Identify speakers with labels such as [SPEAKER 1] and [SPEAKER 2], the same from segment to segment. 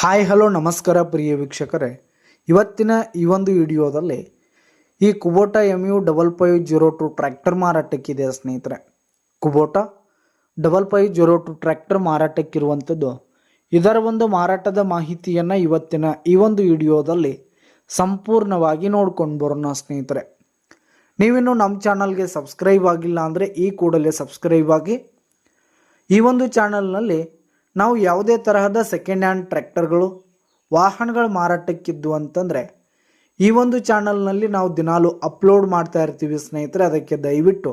[SPEAKER 1] Hi hello ನಮಸ್ಕಾರ ಪ್ರಿಯ ವೀಕ್ಷಕರೇ, ಇವತ್ತಿನ ಈ ಒಂದು ವಿಡಿಯೋದಲ್ಲಿ ಈ ಕುಬೋಟಾ MU5502 ಟ್ರ್ಯಾಕ್ಟರ್ ಮಾರಾಟಕ್ಕಿದೆ ಸ್ನೇಹಿತರೆ. ಕುಬೋಟಾ 5502 ಟ್ರ್ಯಾಕ್ಟರ್ ಮಾರಾಟಕ್ಕಿರುವಂಥದ್ದು. ಇದರ ಒಂದು ಮಾರಾಟದ ಮಾಹಿತಿಯನ್ನು ಇವತ್ತಿನ ಈ ಒಂದು ವಿಡಿಯೋದಲ್ಲಿ ಸಂಪೂರ್ಣವಾಗಿ ನೋಡ್ಕೊಂಡು ಬರೋಣ ಸ್ನೇಹಿತರೆ. ನೀವಿನ್ನು ನಮ್ಮ ಚಾನಲ್ಗೆ ಸಬ್ಸ್ಕ್ರೈಬ್ ಆಗಿಲ್ಲ ಅಂದರೆ ಈ ಕೂಡಲೇ ಸಬ್ಸ್ಕ್ರೈಬ್ ಆಗಿ. ಈ ಒಂದು ಚಾನಲ್ನಲ್ಲಿ ನಾವು ಯಾವುದೇ ತರಹದ ಸೆಕೆಂಡ್ ಹ್ಯಾಂಡ್ ಟ್ರ್ಯಾಕ್ಟರ್ಗಳು ವಾಹನಗಳು ಮಾರಾಟಕ್ಕಿದ್ದು ಅಂತಂದರೆ ಈ ಒಂದು ಚಾನಲ್ನಲ್ಲಿ ನಾವು ದಿನಾಲು ಅಪ್ಲೋಡ್ ಮಾಡ್ತಾ ಇರ್ತೀವಿ ಸ್ನೇಹಿತರೆ. ಅದಕ್ಕೆ ದಯವಿಟ್ಟು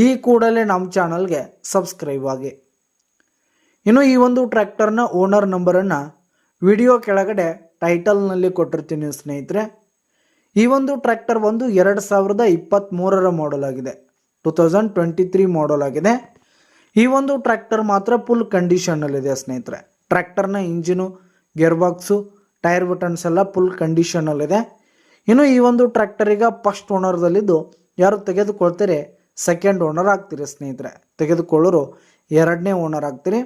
[SPEAKER 1] ಈ ಕೂಡಲೇ ನಮ್ಮ ಚಾನಲ್ಗೆ ಸಬ್ಸ್ಕ್ರೈಬ್ ಆಗಿ. ಇನ್ನು ಈ ಒಂದು ಟ್ರ್ಯಾಕ್ಟರ್ನ ಓನರ್ ನಂಬರನ್ನು ವಿಡಿಯೋ ಕೆಳಗಡೆ ಟೈಟಲ್ನಲ್ಲಿ ಕೊಟ್ಟಿರ್ತೀನಿ ಸ್ನೇಹಿತರೆ. ಈ ಒಂದು ಟ್ರ್ಯಾಕ್ಟರ್ ಒಂದು 2023ರ ಮಾಡಲ್ ಆಗಿದೆ, 2023 ಮಾಡಲ್ ಆಗಿದೆ. ಈ ಒಂದು ಟ್ರ್ಯಾಕ್ಟರ್ ಮಾತ್ರ ಫುಲ್ ಕಂಡೀಷನ್ನಲ್ಲಿದೆ ಸ್ನೇಹಿತರೆ. ಟ್ರ್ಯಾಕ್ಟರ್ನ engine, gear box, tyre buttons ಎಲ್ಲ ಫುಲ್ ಕಂಡೀಷನಲ್ಲಿದೆ. ಇನ್ನು ಈ ಒಂದು ಟ್ರ್ಯಾಕ್ಟರ್ ಈಗ ಫಸ್ಟ್ ಓನರ್ದಲ್ಲಿದ್ದು ಯಾರು ತೆಗೆದುಕೊಳ್ತಾರೆ ಸೆಕೆಂಡ್ ಓನರ್ ಆಗ್ತೀರಿ ಸ್ನೇಹಿತರೆ. ತೆಗೆದುಕೊಳ್ಳೋರು ಎರಡನೇ ಓನರ್ ಆಗ್ತೀರಿ.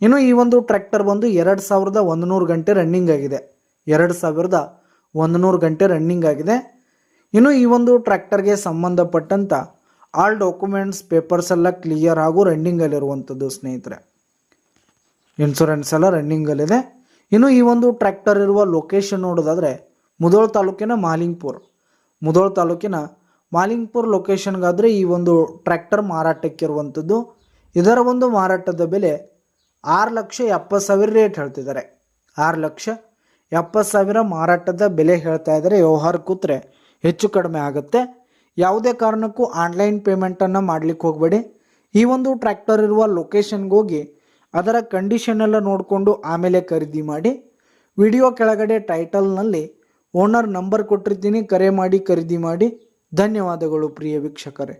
[SPEAKER 1] ಇನ್ನು ಈ ಒಂದು ಟ್ರ್ಯಾಕ್ಟರ್ ಬಂದು 2100 ಗಂಟೆ ರನ್ನಿಂಗ್ ಆಗಿದೆ. 2100 ಗಂಟೆ ರನ್ನಿಂಗ್ ಆಗಿದೆ. ಇನ್ನು ಈ ಒಂದು ಟ್ರ್ಯಾಕ್ಟರ್ಗೆ ಸಂಬಂಧಪಟ್ಟಂಥ ಆಲ್ ಡಾಕ್ಯುಮೆಂಟ್ಸ್ ಪೇಪರ್ಸ್ ಎಲ್ಲ ಕ್ಲಿಯರ್ ಹಾಗೂ ರನ್ನಿಂಗಲ್ಲಿರುವಂಥದ್ದು ಸ್ನೇಹಿತರೆ. ಇನ್ಶೂರೆನ್ಸ್ ಎಲ್ಲ ರನ್ನಿಂಗಲ್ಲಿದೆ. ಇನ್ನು ಈ ಒಂದು ಟ್ರ್ಯಾಕ್ಟರ್ ಇರುವ ಲೊಕೇಶನ್ ನೋಡೋದಾದರೆ ಮುಧೋಳ ತಾಲೂಕಿನ ಮಾಲಿಂಗ್ಪುರ್ ಲೊಕೇಶನ್ಗಾದರೆ ಈ ಒಂದು ಟ್ರ್ಯಾಕ್ಟರ್ ಮಾರಾಟಕ್ಕಿರುವಂಥದ್ದು. ಇದರ ಒಂದು ಮಾರಾಟದ ಬೆಲೆ 6,70,000 ರೇಟ್ ಹೇಳ್ತಿದ್ದಾರೆ. 6,70,000 ಮಾರಾಟದ ಬೆಲೆ ಹೇಳ್ತಾ ಇದ್ದಾರೆ. ವ್ಯವಹಾರ ಕೂತ್ರೆ ಹೆಚ್ಚು ಕಡಿಮೆ ಆಗುತ್ತೆ. ಯಾವುದೇ ಕಾರಣಕ್ಕೂ ಆನ್ಲೈನ್ ಪೇಮೆಂಟನ್ನು ಮಾಡಲಿಕ್ಕೆ ಹೋಗಬೇಡಿ. ಈ ಒಂದು ಟ್ರ್ಯಾಕ್ಟರ್ ಇರುವ ಲೊಕೇಶನ್ಗೆ ಹೋಗಿ ಅದರ ಕಂಡೀಷನ್ ಎಲ್ಲ ನೋಡಿಕೊಂಡು ಆಮೇಲೆ ಖರೀದಿ ಮಾಡಿ. ವಿಡಿಯೋ ಕೆಳಗಡೆ ಟೈಟಲ್ನಲ್ಲಿ ಓನರ್ ನಂಬರ್ ಕೊಟ್ಟಿರ್ತೀನಿ, ಕರೆ ಮಾಡಿ ಖರೀದಿ ಮಾಡಿ. ಧನ್ಯವಾದಗಳು ಪ್ರಿಯ ವೀಕ್ಷಕರೇ.